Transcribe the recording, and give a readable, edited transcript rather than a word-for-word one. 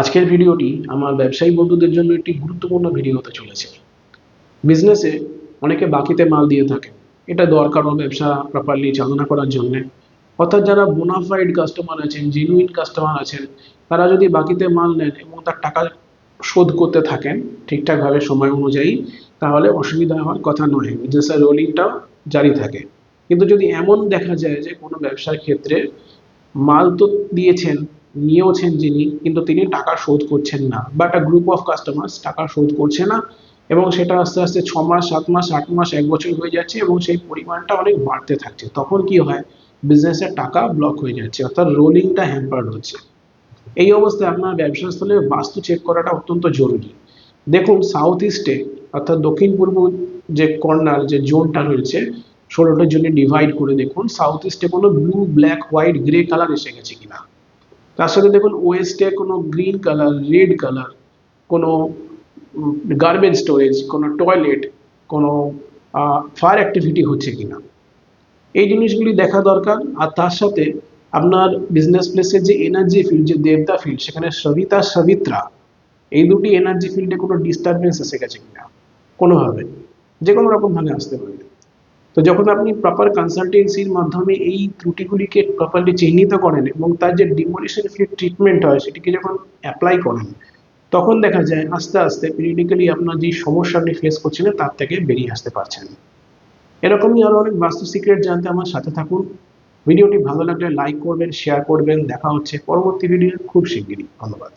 আজকের ভিডিওটি আমার ব্যবসায়ী বন্ধুদের জন্য একটি গুরুত্বপূর্ণ ভিডিও হতে চলেছে। বিজনেসে অনেকে বাকিতে মাল দিয়ে থাকে, এটা দরকারও ব্যবসা প্রপারলি চালনা করার জন্য। অর্থাৎ যারা বোনাফাইড কাস্টমার আছেন, জেনুইন কাস্টমার আছেন, তারা যদি বাকিতে মাল নেন এবং তার টাকা শোধ করতে থাকেন ঠিকঠাকভাবে সময় অনুযায়ী, তাহলে অসুবিধা হওয়ার কথা নয়, বিজনেসের রোলিংটাও জারি থাকে। কিন্তু যদি এমন দেখা যায় যে কোনো ব্যবসার ক্ষেত্রে মাল তো দিয়েছেন, নিয়েওছেন যিনি, কিন্তু তিনি টাকা শোধ করছেন না, বা একটা গ্রুপ অফ কাস্টমার্স টাকা শোধ করছে না, এবং সেটা আস্তে আস্তে 6 মাস, 7 মাস, 8 মাস, 1 বছর হয়ে যাচ্ছে এবং সেই পরিমাণটা অনেক বাড়তে থাকছে, তখন কি হয়, বিজনেসের টাকা ব্লক হয়ে যাচ্ছে, অর্থাৎ রোলিংটা হ্যাম্পার্ড হচ্ছে। এই অবস্থায় আপনার ব্যবসা স্থলে বাস্তু চেক করাটা অত্যন্ত জরুরি। দেখুন, সাউথ ইস্টে অর্থাৎ দক্ষিণ পূর্ব যে কর্নার, যে জোনটা রয়েছে, 16টা জোনে ডিভাইড করে দেখুন সাউথ ইস্টে কোনো blue, black, white, grey colour এসে গেছে কিনা। তার সাথে দেখুন ওয়েস্টে কোনো গ্রিন কালার, রেড কালার, কোনো গার্বেজ স্টোরেজ, কোনো টয়লেট, কোনো ফায়ার অ্যাক্টিভিটি হচ্ছে কিনা, এই জিনিসগুলি দেখা দরকার। আর তার সাথে আপনার বিজনেস প্লেসের যে এনার্জি ফিল্ড, যে দেবতা ফিল্ড, সেখানে সবিতা, সবিত্রা, এই দুটি এনার্জি ফিল্ডে কোনো ডিস্টারবেন্স এসে গেছে কিনা, কোনোভাবে, যে কোনো রকম ভাবে আসতে পারে। তো যখন আপনি প্রপার কনসালটেন্সির মাধ্যমে এই ত্রুটিগুলিকে প্রপারলি চিহ্নিত করেন এবং তার যে ডিমোলিশন ফ্রি ট্রিটমেন্ট হয় সেটিকে যখন অ্যাপ্লাই করেন, তখন দেখা যায় আস্তে আস্তে পিরিয়ডিক্যালি আপনার যে সমস্যা আপনি ফেস করছেন তার থেকে বেরিয়ে আসতে পারছেন। এরকমই আরো অনেক বাস্তু সিক্রেট জানতে আমার সাথে থাকুন। ভিডিওটি ভালো লাগলে লাইক করবেন, শেয়ার করবেন। দেখা হচ্ছে পরবর্তী ভিডিও খুব শিগগিরই। ধন্যবাদ।